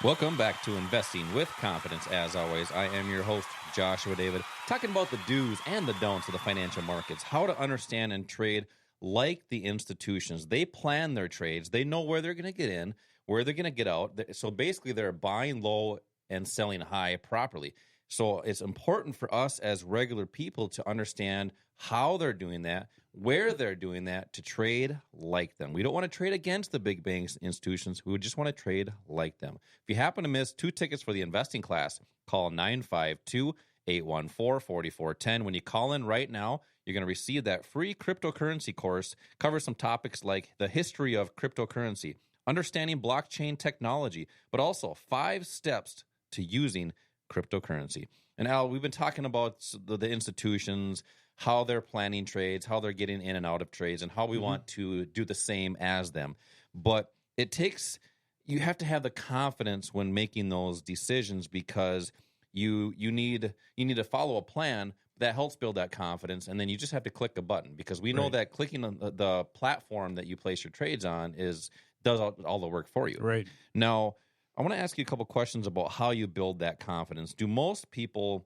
Welcome back to Investing with Confidence. As always, I am your host, Joshua David, talking about the do's and the don'ts of the financial markets, how to understand and trade like the institutions. They plan their trades, they know where they're going to get in, where they're going to get out. So basically, they're buying low and selling high properly. So it's important for us as regular people to understand how they're doing that, where they're doing that, to trade like them. We don't want to trade against the big banks institutions. We just want to trade like them. If you happen to miss 2 tickets for the investing class, call 952-814-4410. When you call in right now, you're going to receive that free cryptocurrency course. Cover some topics like the history of cryptocurrency, understanding blockchain technology, but also 5 steps to using cryptocurrency. And Al, we've been talking about the institutions, how they're planning trades, how they're getting in and out of trades, and how we want to do the same as them. But you have to have the confidence when making those decisions, because you need to follow a plan that helps build that confidence, and then you just have to click a button, because we know that clicking on the platform that you place your trades on does all the work for you. Right. Now, I want to ask you a couple questions about how you build that confidence. Do most people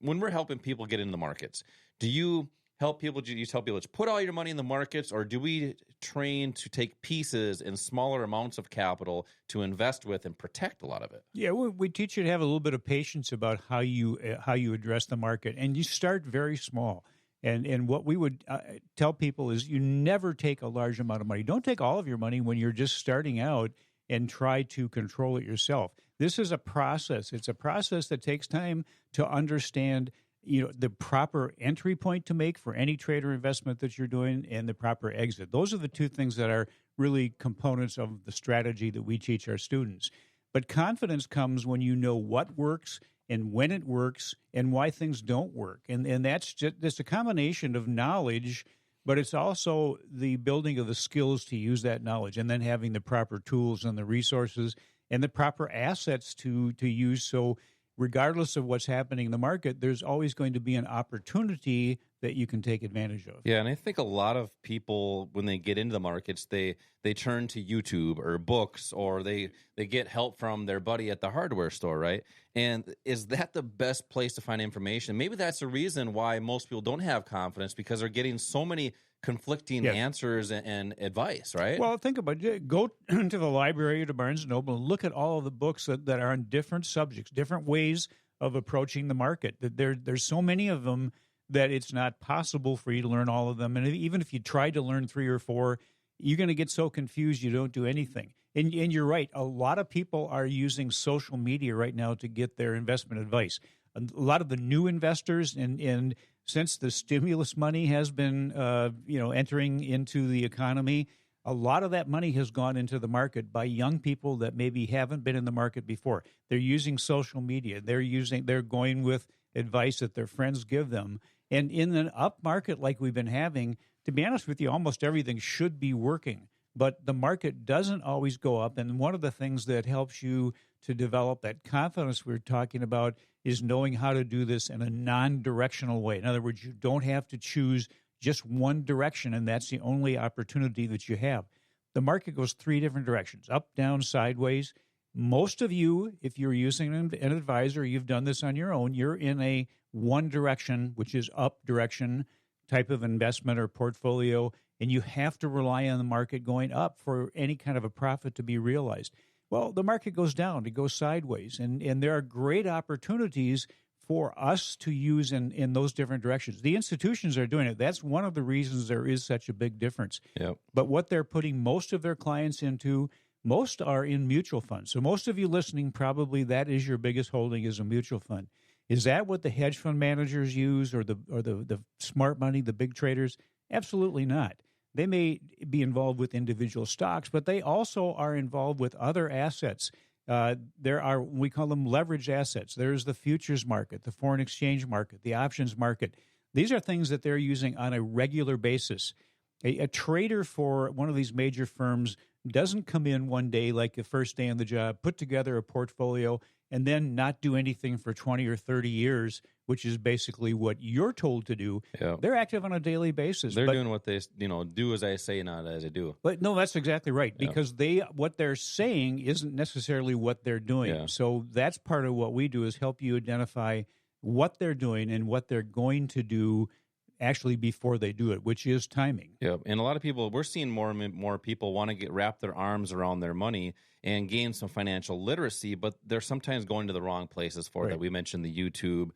when we're helping people get into the markets, do you tell people to put all your money in the markets, or do we train to take pieces in smaller amounts of capital to invest with and protect a lot of it? Yeah, we teach you to have a little bit of patience about how you address the market, and you start very small. And what we would tell people is you never take a large amount of money. Don't take all of your money when you're just starting out and try to control it yourself. This is a process. It's a process that takes time to understand, the proper entry point to make for any trade or investment that you're doing, and the proper exit. Those are the 2 things that are really components of the strategy that we teach our students. But confidence comes when you know what works and when it works and why things don't work. And that's a combination of knowledge, but it's also the building of the skills to use that knowledge, and then having the proper tools and the resources and the proper assets to use. So regardless of what's happening in the market, there's always going to be an opportunity that you can take advantage of. Yeah, and I think a lot of people, when they get into the markets, they turn to YouTube or books, or they get help from their buddy at the hardware store, right? And is that the best place to find information? Maybe that's the reason why most people don't have confidence, because they're getting so many conflicting answers and advice, right? Well, think about it. Go to the library or to Barnes & Noble and look at all of the books that are on different subjects, different ways of approaching the market. There's so many of them that it's not possible for you to learn all of them. And even if you try to learn 3 or 4, you're going to get so confused you don't do anything. And you're right. A lot of people are using social media right now to get their investment advice. A lot of the new investors, and since the stimulus money has been entering into the economy, a lot of that money has gone into the market by young people that maybe haven't been in the market before. They're using social media. They're going with advice that their friends give them. And in an up market like we've been having, to be honest with you, almost everything should be working. But the market doesn't always go up. And one of the things that helps you to develop that confidence we're talking about is knowing how to do this in a non-directional way. In other words, you don't have to choose just one direction, and that's the only opportunity that you have. The market goes 3 different directions: up, down, sideways. Most of you, if you're using an advisor, you've done this on your own, you're in a one direction, which is up direction type of investment or portfolio, and you have to rely on the market going up for any kind of a profit to be realized. Well, the market goes down, it goes sideways, and there are great opportunities for us to use in those different directions. The institutions are doing it. That's one of the reasons there is such a big difference. Yep. But what they're putting most of their clients into, most are in mutual funds. So most of you listening, probably that is your biggest holding, is a mutual fund. Is that what the hedge fund managers use, or the smart money, the big traders? Absolutely not. They may be involved with individual stocks, but they also are involved with other assets. There are, we call them leveraged assets. There's the futures market, the foreign exchange market, the options market. These are things that they're using on a regular basis. A trader for one of these major firms doesn't come in one day, like the first day on the job, put together a portfolio, and then not do anything for 20 or 30 years which is basically what you're told to do. Yeah. They're active on a daily basis. They're doing what they, do as I say, not as I do. But no, that's exactly right, Yeah. because what they're saying isn't necessarily what they're doing. Yeah. So that's part of what we do, is help you identify what they're doing and what they're going to do actually before they do it, which is timing. Yeah, and a lot of people, we're seeing more and more people want to wrap their arms around their money and gain some financial literacy, but they're sometimes going to the wrong places for that. We mentioned the YouTube,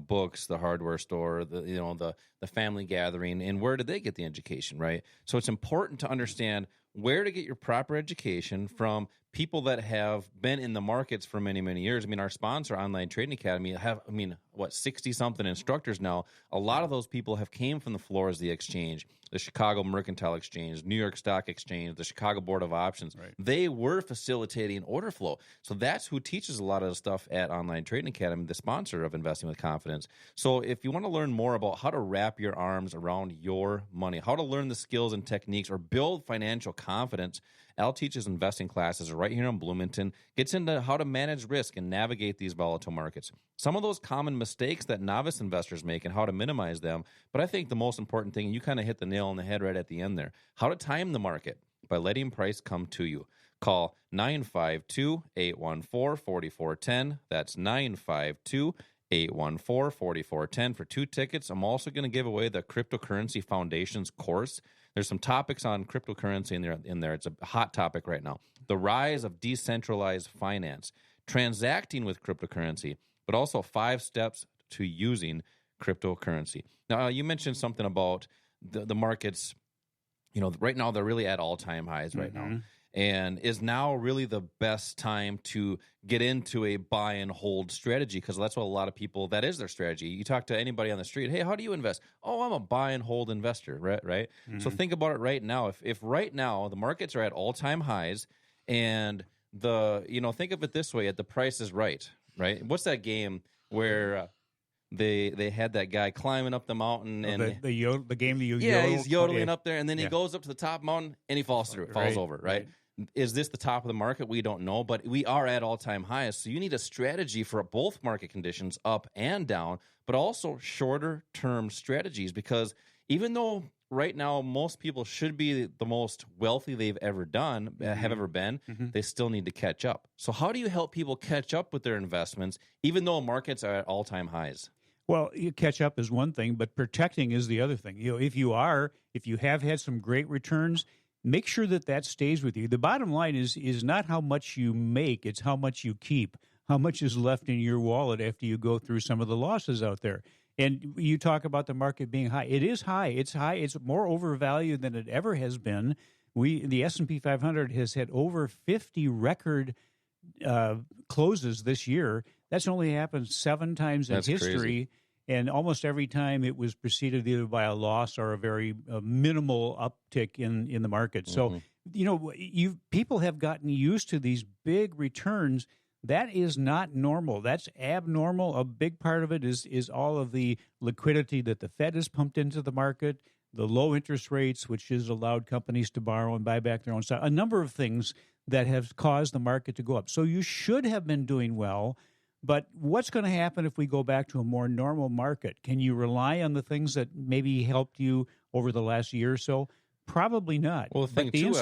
books, the hardware store, the family gathering, and where did they get the education, right? So it's important to understand where to get your proper education from people that have been in the markets for many, many years. I mean, our sponsor, Online Trading Academy, 60-something instructors now. A lot of those people have came from the floors of the exchange, the Chicago Mercantile Exchange, New York Stock Exchange, the Chicago Board of Options. Right. They were facilitating order flow. So that's who teaches a lot of the stuff at Online Trading Academy, the sponsor of Investing with Confidence. So if you want to learn more about how to wrap your arms around your money, how to learn the skills and techniques or build financial confidence, Al teaches investing classes right here in Bloomington, gets into how to manage risk and navigate these volatile markets. Some of those common mistakes that novice investors make and how to minimize them. But I think the most important thing, and you kind of hit the nail on the head right at the end there, how to time the market by letting price come to you. Call 952-814-4410. That's 952-814-4410 for 2 tickets. I'm also going to give away the Cryptocurrency Foundations course. There's some topics on cryptocurrency in there. It's a hot topic right now. The rise of decentralized finance, transacting with cryptocurrency, but also 5 steps to using cryptocurrency. Now, you mentioned something about the markets. Right now they're really at all-time highs right now. And is now really the best time to get into a buy and hold strategy? Because that's what a lot of people, that is their strategy. You talk to anybody on the street, hey, how do you invest? Oh, I'm a buy and hold investor, right? So think about it right now. If right now the markets are at all-time highs and think of it this way, at The Price is Right? What's that game where they had that guy climbing up the mountain and the game that you he's yodeling up there, and then he goes up to the top mountain and he falls over, right? Is this the top of the market? We don't know, but we are at all-time highs. So you need a strategy for both market conditions, up and down, but also shorter-term strategies, because even though right now most people should be the most wealthy they've ever done, have ever been, they still need to catch up. So how do you help people catch up with their investments, even though markets are at all-time highs? Well, you catch up is one thing, but protecting is the other thing. If you have had some great returns, make sure that stays with you. The bottom line is not how much you make, it's how much you keep, how much is left in your wallet after you go through some of the losses out there. And you talk about the market being high. It is high. It's high. It's more overvalued than it ever has been. The S&P 500 has had over 50 record closes this year. That's only happened 7 times in history. Crazy. And almost every time it was preceded either by a loss or a very minimal uptick in the market. So, people have gotten used to these big returns. That is not normal. That's abnormal. A big part of it is all of the liquidity that the Fed has pumped into the market, the low interest rates, which has allowed companies to borrow and buy back their own stock, a number of things that have caused the market to go up. So you should have been doing well. But what's going to happen if we go back to a more normal market? Can you rely on the things that maybe helped you over the last year or so? Probably not. Well, the thing too,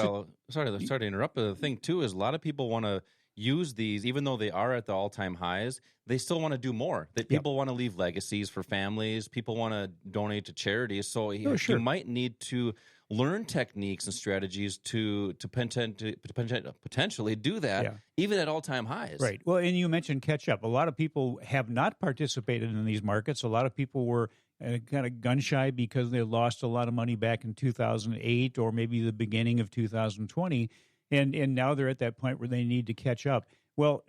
sorry to interrupt, but the thing too is a lot of people want to use these, even though they are at the all-time highs, they still want to do more. That people want to leave legacies for families. People want to donate to charities. So you might need to learn techniques and strategies to potentially do that, even at all-time highs. Right. Well, and you mentioned catch up. A lot of people have not participated in these markets. A lot of people were kind of gun-shy because they lost a lot of money back in 2008 or maybe the beginning of 2020, and now they're at that point where they need to catch up. Well,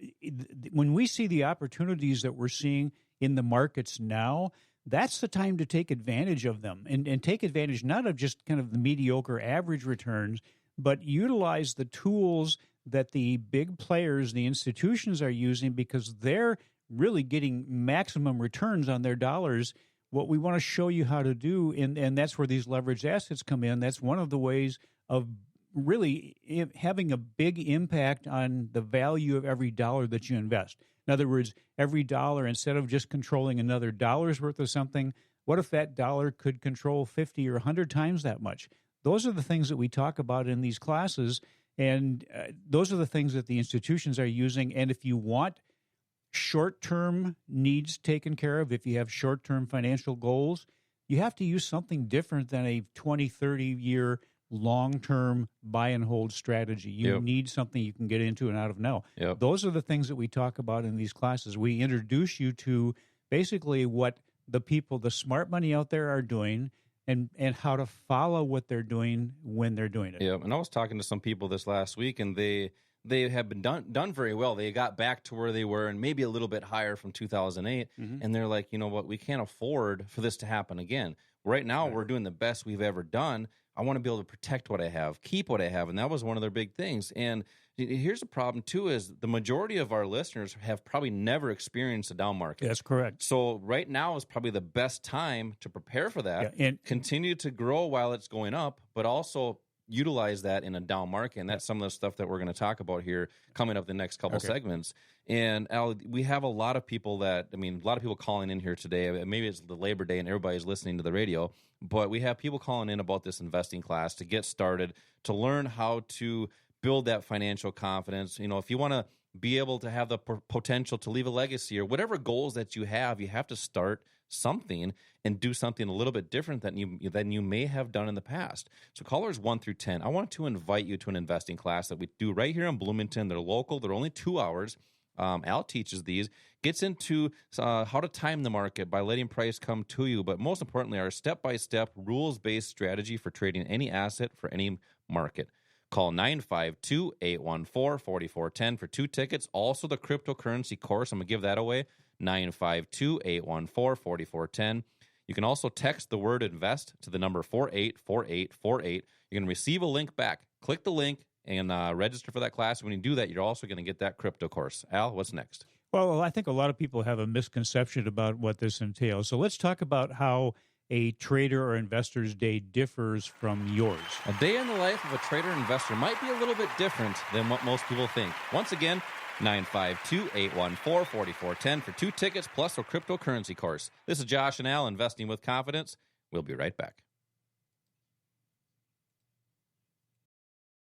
when we see the opportunities that we're seeing in the markets now, that's the time to take advantage of them and take advantage not of just kind of the mediocre average returns, but utilize the tools that the big players, the institutions are using, because they're really getting maximum returns on their dollars. What we want to show you how to do, and that's where these leveraged assets come in. That's one of the ways of really having a big impact on the value of every dollar that you invest. In other words, every dollar, instead of just controlling another dollar's worth of something, what if that dollar could control 50 or 100 times that much? Those are the things that we talk about in these classes, and those are the things that the institutions are using. And if you want short-term needs taken care of, if you have short-term financial goals, you have to use something different than a 20, 30-year long-term buy and hold strategy. You need something you can get into and out of now. Those are the things that we talk about in these classes. We introduce you to basically what the people, the smart money out there are doing, and how to follow what they're doing when they're doing it. And I was talking to some people this last week, and they have been done very well. They got back to where they were and maybe a little bit higher from 2008, and they're like, you know what, we can't afford for this to happen again. Right now, we're doing the best we've ever done. I want to be able to protect what I have, keep what I have, and that was one of their big things. And here's the problem, too, is the majority of our listeners have probably never experienced a down market. That's correct. So right now is probably the best time to prepare for that, and continue to grow while it's going up, but also utilize that in a down market. And that's some of the stuff that we're going to talk about here coming up the next couple segments. And Al, we have a lot of people a lot of people calling in here today. Maybe it's the Labor Day and everybody's listening to the radio, but we have people calling in about this investing class to get started, to learn how to build that financial confidence. You know, if you want to be able to have the potential to leave a legacy or whatever goals that you have to start something and do something a little bit different than you may have done in the past. So callers 1 through 10, I want to invite you to an investing class that we do right here in Bloomington. They're local. They're only 2 hours. Al teaches these, gets into how to time the market by letting price come to you, but most importantly, our step-by-step rules-based strategy for trading any asset for any market. Call 952-814-4410 for 2 tickets. Also, the cryptocurrency course, I'm going to give that away, 952-814-4410. You can also text the word invest to the number 484848. You're going to receive a link back. Click the link and register for that class. When you do that, you're also going to get that crypto course. Al, what's next? Well, I think a lot of people have a misconception about what this entails. So let's talk about how a trader or investor's day differs from yours. A day in the life of a trader or investor might be a little bit different than what most people think. Once again, 952-814-4410 for 2 tickets plus a cryptocurrency course. This is Josh and Al, Investing with Confidence. We'll be right back.